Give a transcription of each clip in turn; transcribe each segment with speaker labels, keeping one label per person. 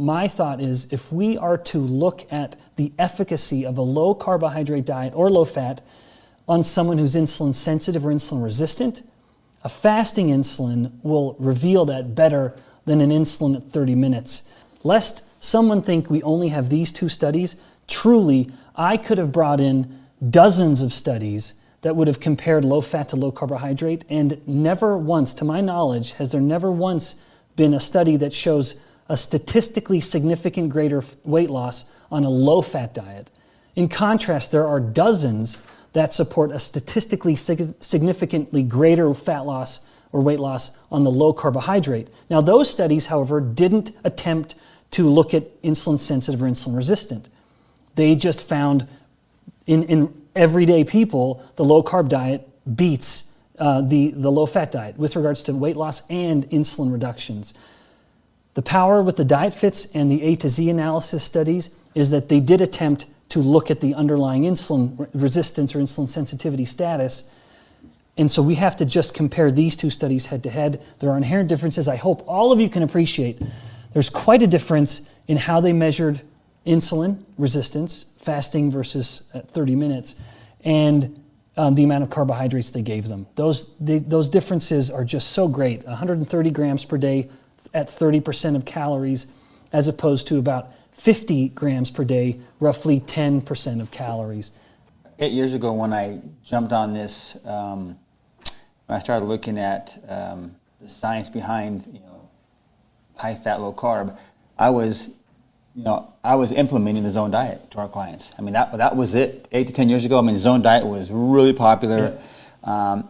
Speaker 1: my thought is, if we are to look at the efficacy of a low carbohydrate diet or low fat on someone who's insulin sensitive or insulin resistant, a fasting insulin will reveal that better than an insulin at 30 minutes. Lest someone think we only have these two studies, truly, I could have brought in dozens of studies that would have compared low fat to low carbohydrate, and never once, to my knowledge, has there never once been a study that shows a statistically significant greater weight loss on a low fat diet. In contrast, there are dozens that support a statistically significantly greater fat loss or weight loss on the low carbohydrate. Now, those studies, however, didn't attempt to look at insulin sensitive or insulin resistant. They just found in everyday people, the low carb diet beats the low fat diet with regards to weight loss and insulin reductions. The power with the Diet-Fits and the AtoZ analysis studies is that they did attempt to look at the underlying insulin resistance or insulin sensitivity status. And so we have to just compare these two studies head to head. There are inherent differences. I hope all of you can appreciate there's quite a difference in how they measured insulin resistance, fasting versus at 30 minutes, and the amount of carbohydrates they gave them. Those differences are just so great. 130 grams per day at 30% of calories, as opposed to about 50 grams per day, roughly 10% of calories.
Speaker 2: 8 years ago, when I jumped on this, when I started looking at the science behind, high fat, low carb, I was implementing the zone diet to our clients. I mean, that was it. 8 to 10 years ago, I mean, the zone diet was really popular. Yeah.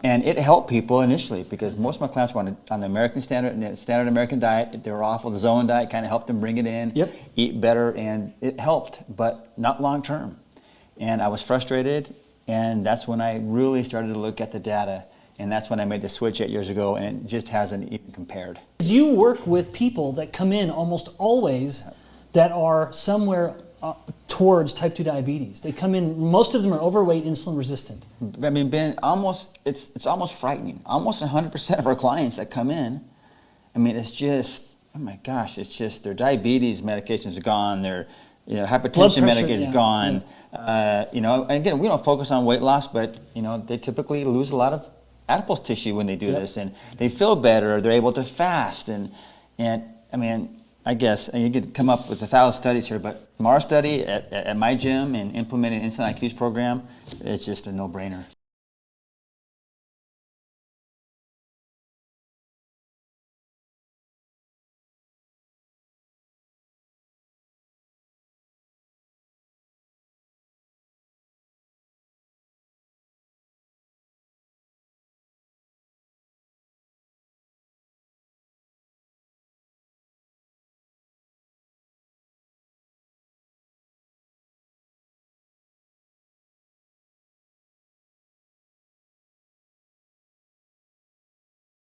Speaker 2: And it helped people initially, because most of my clients were on the American standard American diet. They were off of the zone diet, kind of helped them bring it in,
Speaker 1: yep,
Speaker 2: eat better, and it helped, but not long term. And I was frustrated, and that's when I really started to look at the data, and that's when I made the switch 8 years ago, and it just hasn't even compared.
Speaker 1: You work with people that come in almost always that are somewhere towards type 2 diabetes. They come in, most of them are overweight, insulin resistant.
Speaker 2: I mean, Ben, it's almost frightening. Almost 100% of our clients that come in, I mean, it's just, oh my gosh, it's just their diabetes medication is gone, their hypertension medication is gone. Yeah. And again, we don't focus on weight loss, but they typically lose a lot of adipose tissue when they do this, and they feel better. They're able to fast, and I mean, I guess, and you could come up with 1,000 studies here, but from our study at my gym and implementing Insulin IQ's program, it's just a no-brainer.